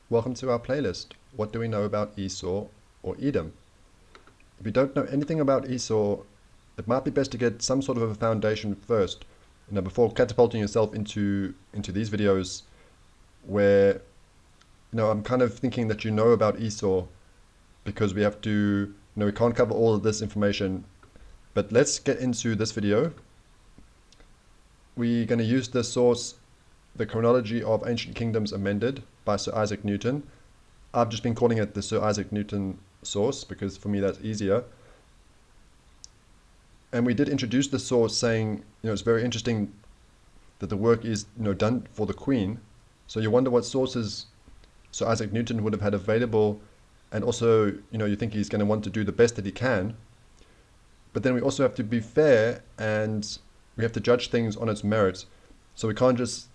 Welcome to our playlist. What do we know about Esau or Edom? If you don't know anything about Esau, it might be best to get some sort of a foundation first, before catapulting yourself into these videos where, I'm kind of thinking that you know about Esau because we have to, we can't cover all of this information. But let's get into this video. We're going to use the source, The Chronology of Ancient Kingdoms Amended by Sir Isaac Newton. I've just been calling it the Sir Isaac Newton source because for me that's easier. And we did introduce the source saying, it's very interesting that the work is, done for the Queen. So you wonder what sources Sir Isaac Newton would have had available, and also, you think he's going to want to do the best that he can. But then we also have to be fair and we have to judge things on its merits. So we can't just,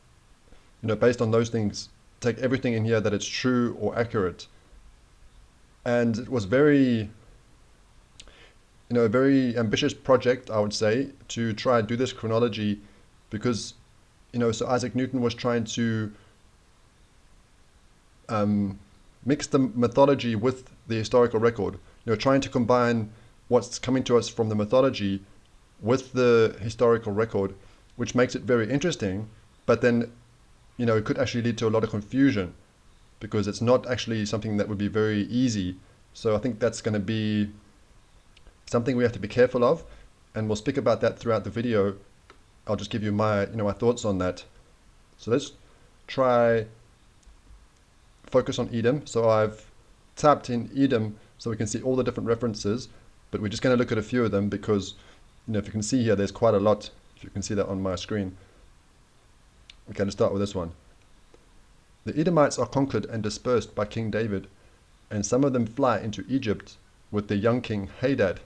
based on those things, take everything in here that it's true or accurate. And it was very, a very ambitious project, I would say, to try and do this chronology because, Sir Isaac Newton was trying to mix the mythology with the historical record, trying to combine what's coming to us from the mythology with the historical record, which makes it very interesting, but then, it could actually lead to a lot of confusion because it's not actually something that would be very easy. So I think that's going to be something we have to be careful of, and we'll speak about that throughout the video. I'll just give you my, my thoughts on that. So let's try focus on Edom. So I've tapped in Edom so we can see all the different references, but we're just going to look at a few of them because, if you can see here, there's quite a lot. If you can see that on my screen. We're going to start with this one. The Edomites are conquered and dispersed by King David, and some of them fly into Egypt with their young king Hadad.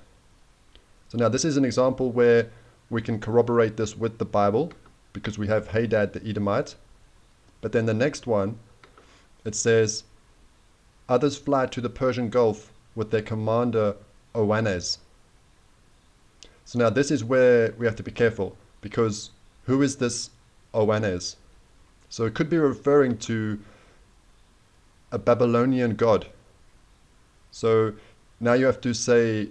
So now this is an example where we can corroborate this with the Bible because we have Hadad the Edomite. But then the next one, it says, others fly to the Persian Gulf with their commander Oannes. So now this is where we have to be careful because who is this Oannes? So it could be referring to a Babylonian god. So now you have to say,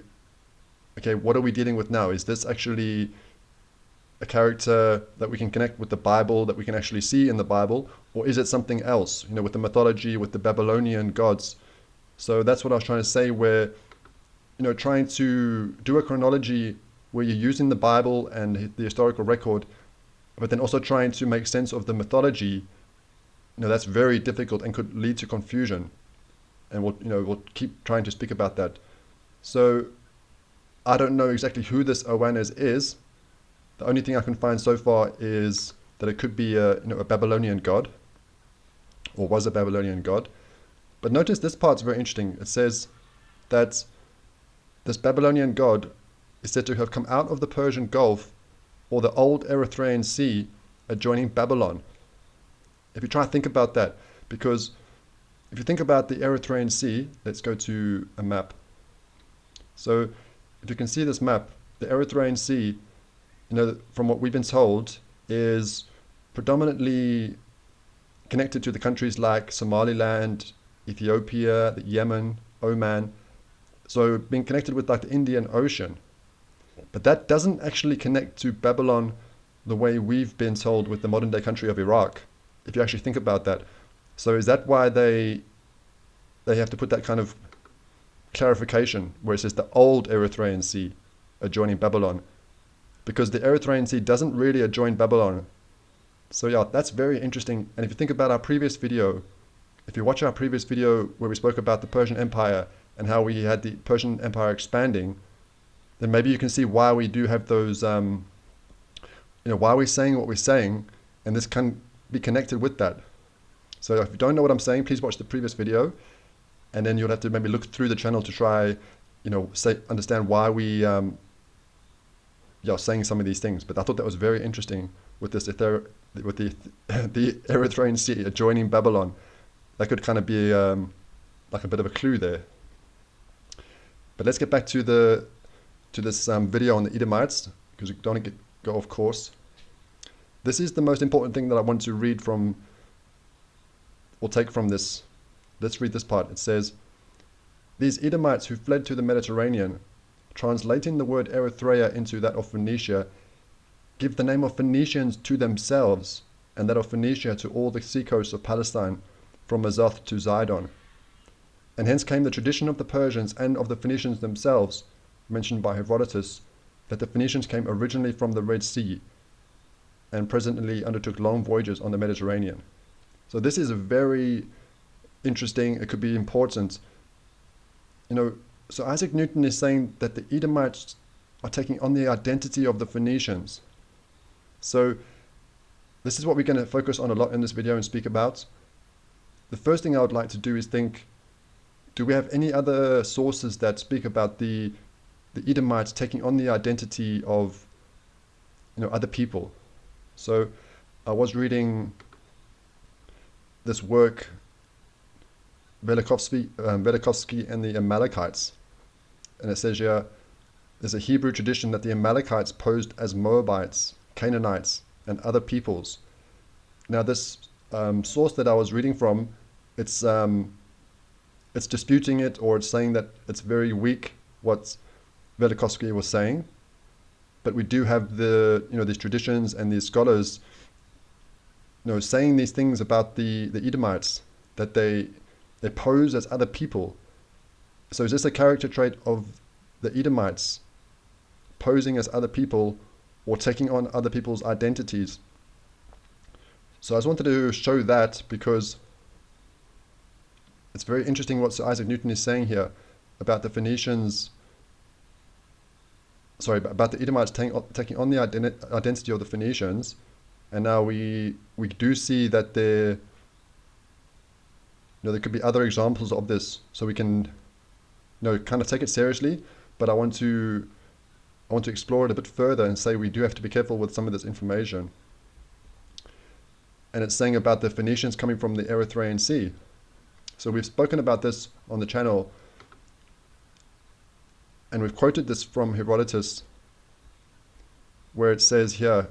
okay, what are we dealing with now? Is this actually a character that we can connect with the Bible, that we can actually see in the Bible, or is it something else, with the mythology, with the Babylonian gods? So that's what I was trying to say, where, trying to do a chronology where you're using the Bible and the historical record, but then also trying to make sense of the mythology, that's very difficult and could lead to confusion. And we'll keep trying to speak about that. So I don't know exactly who this Oannes is. The only thing I can find so far is that it could be a Babylonian god, or was a Babylonian god. But notice this part's very interesting. It says that this Babylonian god is said to have come out of the Persian Gulf or the old Erythraean Sea adjoining Babylon. If you try to think about that, because if you think about the Erythraean Sea, let's go to a map. So if you can see this map, the Erythraean Sea, from what we've been told, is predominantly connected to the countries like Somaliland, Ethiopia, the Yemen, Oman. So being connected with like the Indian Ocean. But that doesn't actually connect to Babylon the way we've been told with the modern day country of Iraq, if you actually think about that. So is that why they have to put that kind of clarification where it says the old Erythraean Sea adjoining Babylon? Because the Erythraean Sea doesn't really adjoin Babylon. So yeah, that's very interesting. And if you think about our previous video, if you watch our previous video where we spoke about the Persian Empire and how we had the Persian Empire expanding, then maybe you can see why we do have those, why we're saying what we're saying, and this can be connected with that. So if you don't know what I'm saying, please watch the previous video, and then you'll have to maybe look through the channel to try, understand why we saying some of these things. But I thought that was very interesting with this the Erythraean Sea adjoining Babylon. That could kind of be like a bit of a clue there. But let's get back to this video on the Edomites, because we don't want to go off course. This is the most important thing that I want to read from, or take from this let's read this part. It says, "These Edomites who fled to the Mediterranean, translating the word Erythrea into that of Phoenicia, give the name of Phoenicians to themselves, and that of Phoenicia to all the seacoasts of Palestine, from Azoth to Zidon. And hence came the tradition of the Persians and of the Phoenicians themselves, mentioned by Herodotus, that the Phoenicians came originally from the Red Sea, and presently undertook long voyages on the Mediterranean." So this is a very interesting, it could be important. So Isaac Newton is saying that the Edomites are taking on the identity of the Phoenicians. So this is what we're going to focus on a lot in this video and speak about. The first thing I would like to do is think, do we have any other sources that speak about the Edomites taking on the identity of other people? So I was reading this work, Velikovsky and the Amalekites, and it says here, there's a Hebrew tradition that the Amalekites posed as Moabites, Canaanites, and other peoples. Now this source that I was reading from, it's disputing it, or it's saying that it's very weak what Velikovsky was saying. But we do have these traditions and these scholars saying these things about the Edomites, that they pose as other people. So is this a character trait of the Edomites, posing as other people or taking on other people's identities? So I just wanted to show that because it's very interesting what Sir Isaac Newton is saying here about the Phoenicians, about the Edomites taking on the identity of the Phoenicians. And now we do see that there could be other examples of this, so we can kind of take it seriously. But I want to explore it a bit further and say we do have to be careful with some of this information. And it's saying about the Phoenicians coming from the Erythraean Sea. So we've spoken about this on the channel, and we've quoted this from Herodotus, where it says here,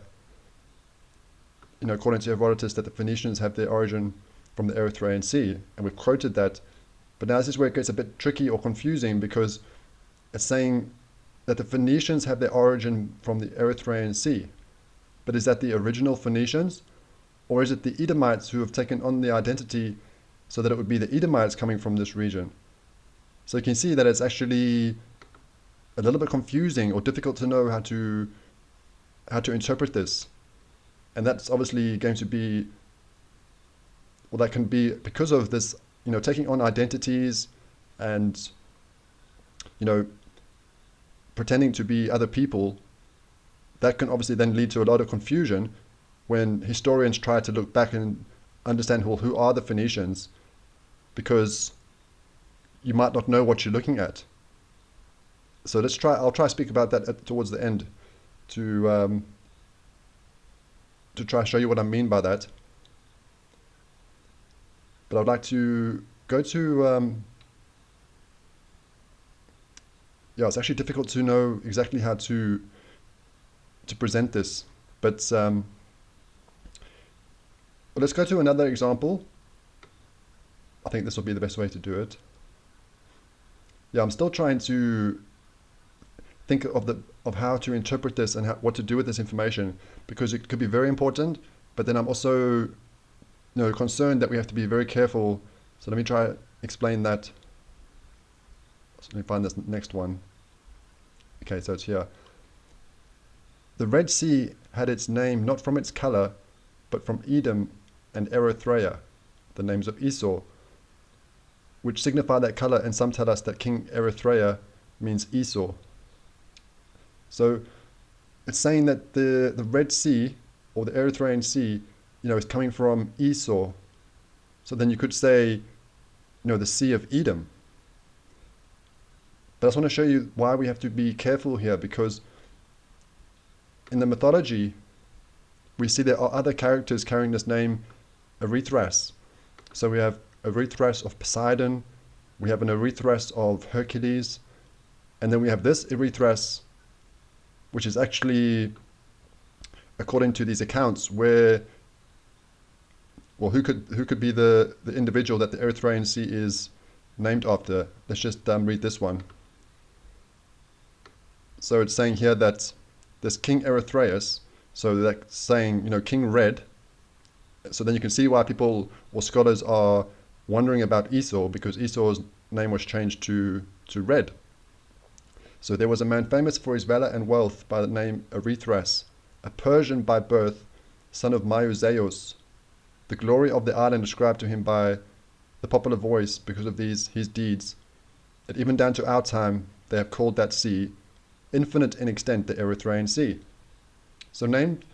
according to Herodotus, that the Phoenicians have their origin from the Erythraean Sea, and we've quoted that. But now this is where it gets a bit tricky or confusing, because it's saying that the Phoenicians have their origin from the Erythraean Sea. But is that the original Phoenicians, or is it the Edomites who have taken on the identity so that it would be the Edomites coming from this region? So you can see that it's actually a little bit confusing or difficult to know how to interpret this. And that's obviously going to be, well, that can be because of this, taking on identities and, pretending to be other people. That can obviously then lead to a lot of confusion when historians try to look back and understand, well, who are the Phoenicians? Because you might not know what you're looking at. So I'll try to speak about that towards the end to try to show you what I mean by that. But I'd like to go to, it's actually difficult to know exactly how to present this, but well, let's go to another example. I think this will be the best way to do it. I'm still trying to think of how to interpret this and what to do with this information, because it could be very important, but then I'm also concerned that we have to be very careful. So let me try to explain that. So let me find this next one. Okay, so it's here. The Red Sea had its name not from its color, but from Edom and Erythrea, the names of Esau, which signify that color, and some tell us that King Erythrea means Esau. So it's saying that the Red Sea, or the Erythraean Sea, is coming from Esau. So then you could say, the Sea of Edom. But I just want to show you why we have to be careful here, because in the mythology, we see there are other characters carrying this name, Erythras. So we have Erythras of Poseidon, we have an Erythras of Hercules, and then we have this Erythras, which is actually, according to these accounts, where well, who could be the individual that the Erythraean Sea is named after? Let's just read this one. So it's saying here that this King Erythraeus, so that's saying, King Red. So then you can see why people or scholars are wondering about Esau, because Esau's name was changed to Red. So there was a man famous for his valor and wealth by the name Erythras, a Persian by birth, son of Mauzeus. The glory of the island ascribed to him by the popular voice because of his deeds, that even down to our time they have called that sea, infinite in extent, the Erythraean Sea. So named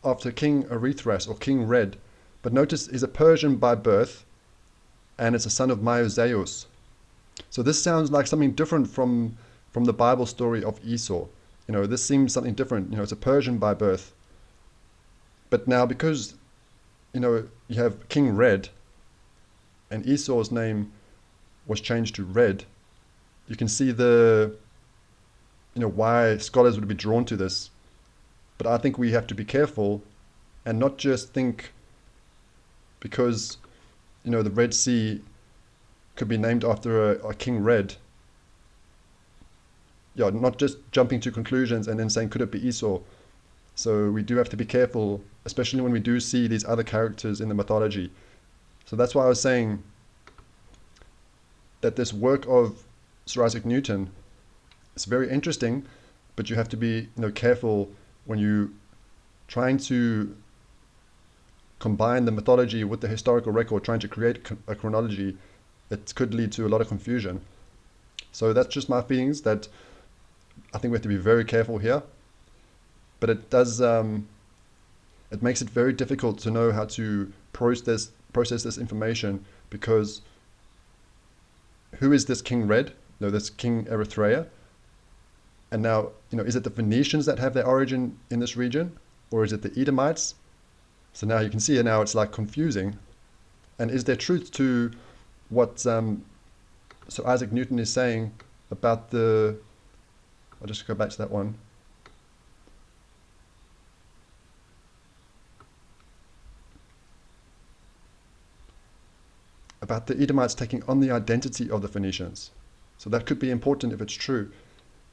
after King Erythras, or King Red, but notice he's a Persian by birth, and it's a son of Mauzeus. So this sounds like something different from the Bible story of Esau. This seems something different. It's a Persian by birth. But now because, you have King Red, and Esau's name was changed to Red, you can see why scholars would be drawn to this. But I think we have to be careful and not just think because, the Red Sea could be named after a King Red. Yeah, not just jumping to conclusions and then saying, could it be Esau? So we do have to be careful, especially when we do see these other characters in the mythology. So that's why I was saying that this work of Sir Isaac Newton is very interesting, but you have to be careful when you trying to combine the mythology with the historical record, trying to create a chronology. It could lead to a lot of confusion. So that's just my feelings, that I think we have to be very careful here. But it does, it makes it very difficult to know how to process this information, because who is this King Red? No, this King Erythrea. And now, is it the Phoenicians that have their origin in this region? Or is it the Edomites? So now you can see it, now it's like confusing. And is there truth to what Sir Isaac Newton is saying about I'll just go back to that one. About the Edomites taking on the identity of the Phoenicians. So that could be important if it's true.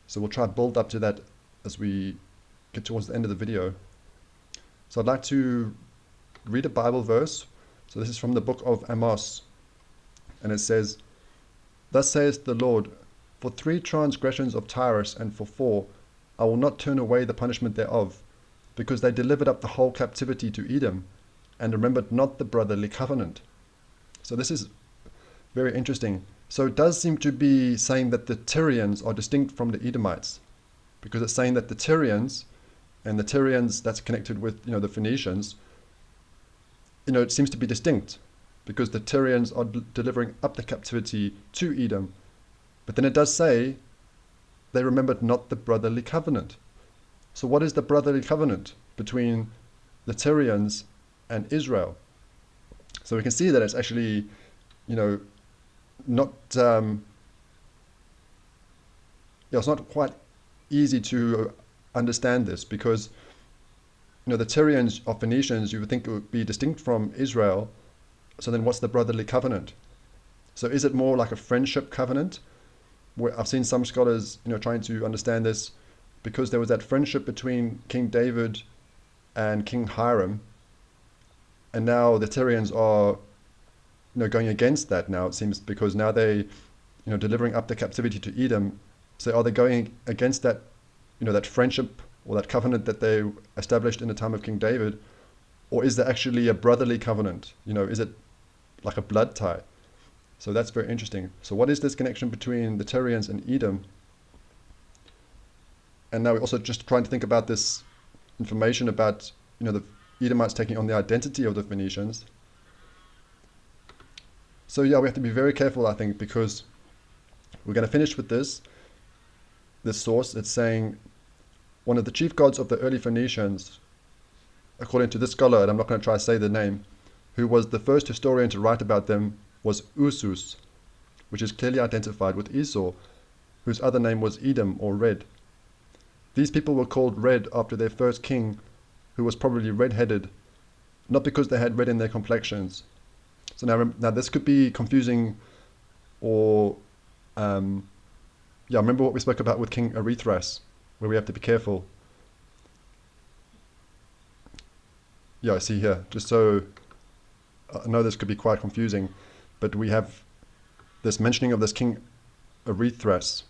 So we'll try to build up to that as we get towards the end of the video. So I'd like to read a Bible verse. So this is from the book of Amos. And it says, "Thus saith the Lord, for 3 transgressions of Tyrus, and for 4, I will not turn away the punishment thereof, because they delivered up the whole captivity to Edom, and remembered not the brotherly covenant." So this is very interesting. So it does seem to be saying that the Tyrians are distinct from the Edomites, because it's saying that the Tyrians, and the Tyrians that's connected with the Phoenicians, it seems to be distinct, because the Tyrians are delivering up the captivity to Edom. But then it does say they remembered not the brotherly covenant. So what is the brotherly covenant between the Tyrians and Israel? So we can see that it's actually, not, it's not quite easy to understand this, because, the Tyrians or Phoenicians, you would think it would be distinct from Israel. So then what's the brotherly covenant? So is it more like a friendship covenant? Where I've seen some scholars, trying to understand this, because there was that friendship between King David and King Hiram, and now the Tyrians are, going against that now, it seems, because now they, delivering up the captivity to Edom. So are they going against that, that friendship or that covenant that they established in the time of King David? Or is there actually a brotherly covenant? Is it like a blood tie? So that's very interesting. So what is this connection between the Tyrians and Edom? And now we're also just trying to think about this information about, the Edomites taking on the identity of the Phoenicians. So yeah, we have to be very careful, I think, because we're going to finish with this source. It's saying one of the chief gods of the early Phoenicians, according to this scholar, and I'm not going to try to say the name, who was the first historian to write about them, was Usus, which is clearly identified with Esau, whose other name was Edom, or Red. These people were called Red after their first king, who was probably red-headed, not because they had red in their complexions. So now this could be confusing, or remember what we spoke about with King Erythras, where we have to be careful. Yeah, I see here, just so I know this could be quite confusing, but we have this mentioning of this King Erythras.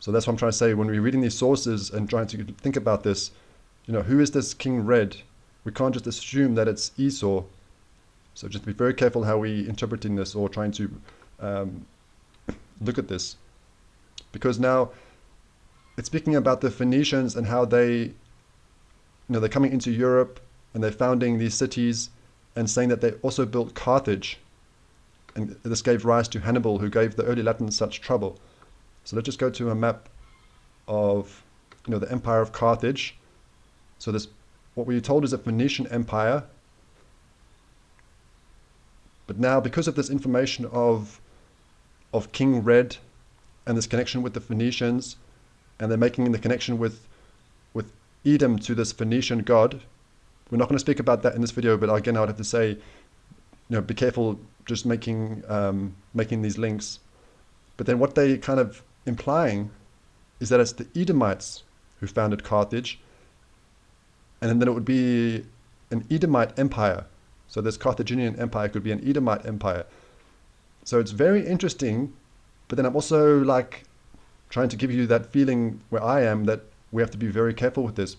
So that's what I'm trying to say. When we're reading these sources and trying to think about this, who is this King Red? We can't just assume that it's Esau. So just be very careful how we interpreting this or trying to look at this. Because now it's speaking about the Phoenicians and how they're coming into Europe and they're founding these cities and saying that they also built Carthage. And this gave rise to Hannibal, who gave the early Latins such trouble. So let's just go to a map of the Empire of Carthage. So this, what we're told, is a Phoenician empire. But now, because of this information of King Red and this connection with the Phoenicians, and they're making the connection with Edom to this Phoenician god, we're not going to speak about that in this video, but again, I would have to say, be careful just making these links. But then what they kind of implying is that it's the Edomites who founded Carthage, and then it would be an Edomite empire. So this Carthaginian empire could be an Edomite empire. So it's very interesting, but then I'm also trying to give you that feeling where I am, that we have to be very careful with this,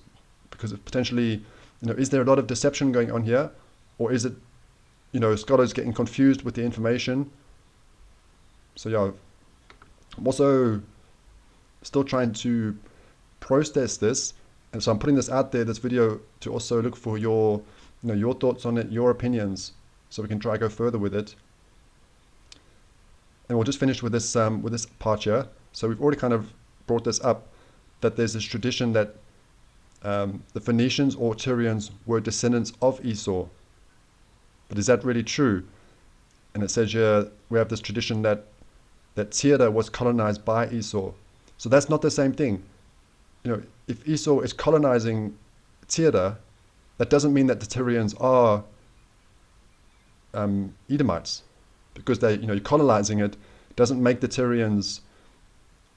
because of potentially, is there a lot of deception going on here, or is it, scholars getting confused with the information? So yeah, I'm also still trying to process this, and so I'm putting this out there, this video, to also look for your thoughts on it, your opinions, so we can try to go further with it. And we'll just finish with this part here. So we've already kind of brought this up, that there's this tradition that the Phoenicians or Tyrians were descendants of Esau. But is that really true? And it says here we have this tradition that Tyre was colonized by Esau. So that's not the same thing. If Esau is colonizing Tyre, that doesn't mean that the Tyrians are Edomites, because you're colonizing it doesn't make the Tyrians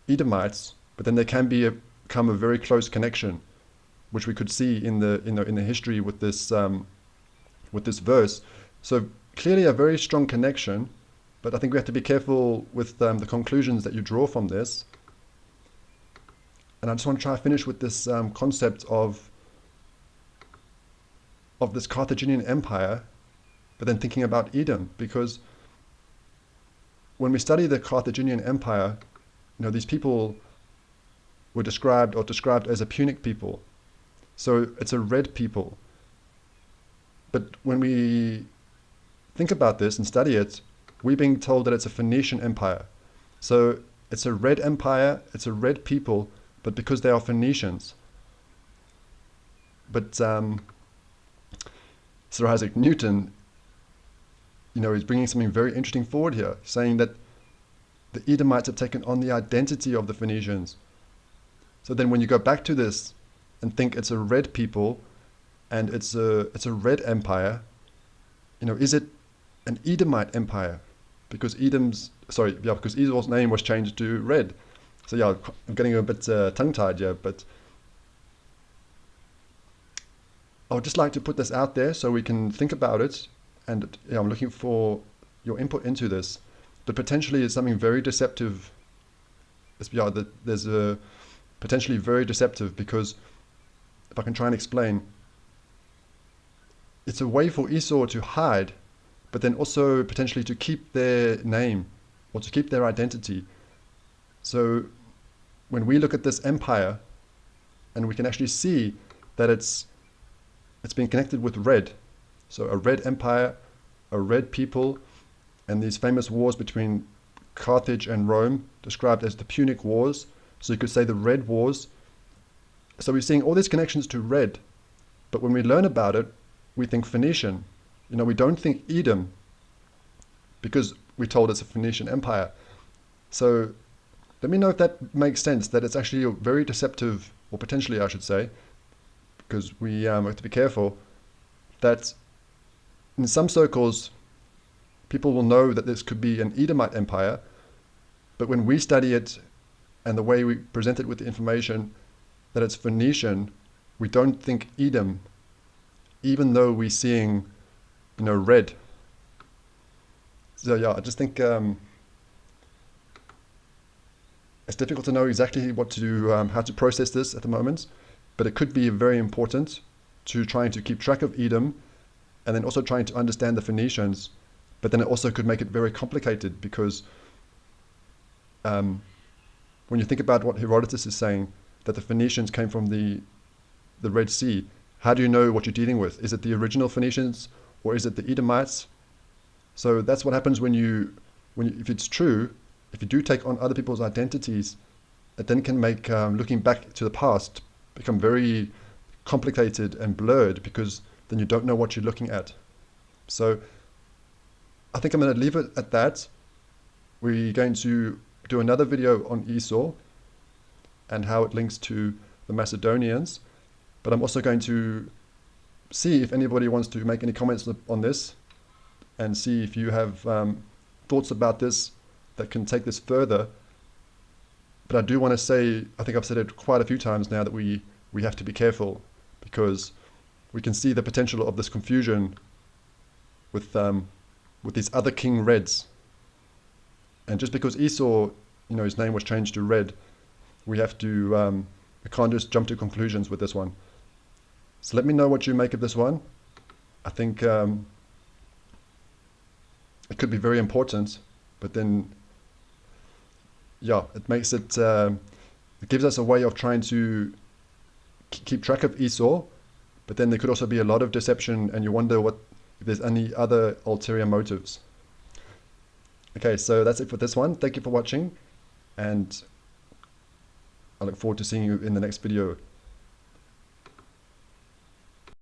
Edomites, but then there can become a very close connection, which we could see in the history with this verse. So clearly a very strong connection, but I think we have to be careful with the conclusions that you draw from this. And I just want to try to finish with this concept of this Carthaginian empire, but then thinking about Edom, because when we study the Carthaginian empire, these people were described as a Punic people. So it's a red people. But when we think about this and study it, we're being told that it's a Phoenician empire. So it's a red empire, it's a red people, but because they are Phoenicians. But Sir Isaac Newton, is bringing something very interesting forward here, saying that the Edomites have taken on the identity of the Phoenicians. So then when you go back to this and think it's a red people and it's a red empire, is it an Edomite empire? Because because Esau's name was changed to Red. So yeah, I'm getting a bit tongue-tied here, but I would just like to put this out there so we can think about it, and I'm looking for your input into this. But potentially it's something very deceptive. There's a potentially very deceptive, because if I can try and explain, it's a way for Esau to hide, but then also potentially to keep their name or to keep their identity. So when we look at this empire, and we can actually see that it's been connected with red. So a red empire, a red people, and these famous wars between Carthage and Rome, described as the Punic Wars. So you could say the Red Wars. So we're seeing all these connections to red, but when we learn about it, we think Phoenician. We don't think Edom, because we're told it's a Phoenician empire. So let me know if that makes sense, that it's actually a very deceptive, or potentially I should say, because we have to be careful, that in some circles, people will know that this could be an Edomite empire, but when we study it and the way we present it with the information that it's Phoenician, we don't think Edom, even though we're seeing, red. So yeah, I just think it's difficult to know exactly what to do, how to process this at the moment, but it could be very important to trying to keep track of Edom, and then also trying to understand the Phoenicians. But then it also could make it very complicated, because when you think about what Herodotus is saying, that the Phoenicians came from the Red Sea, how do you know what you're dealing with? Is it the original Phoenicians, or is it the Edomites? So that's what happens when you if it's true, if you do take on other people's identities, it then can make looking back to the past become very complicated and blurred, because then you don't know what you're looking at. So I think I'm going to leave it at that. We're going to do another video on Esau and how it links to the Macedonians, but I'm also going to see if anybody wants to make any comments on this, and see if you have thoughts about this that can take this further. But I do want to say, I think I've said it quite a few times now, that we have to be careful, because we can see the potential of this confusion with these other king reds. And just because Esau, his name was changed to Red, we have to, we can't just jump to conclusions with this one. So let me know what you make of this one. I think it could be very important, but then, yeah, it makes it, it gives us a way of trying to keep track of Esau, but then there could also be a lot of deception, and you wonder if there's any other ulterior motives. Okay, so that's it for this one. Thank you for watching, and I look forward to seeing you in the next video.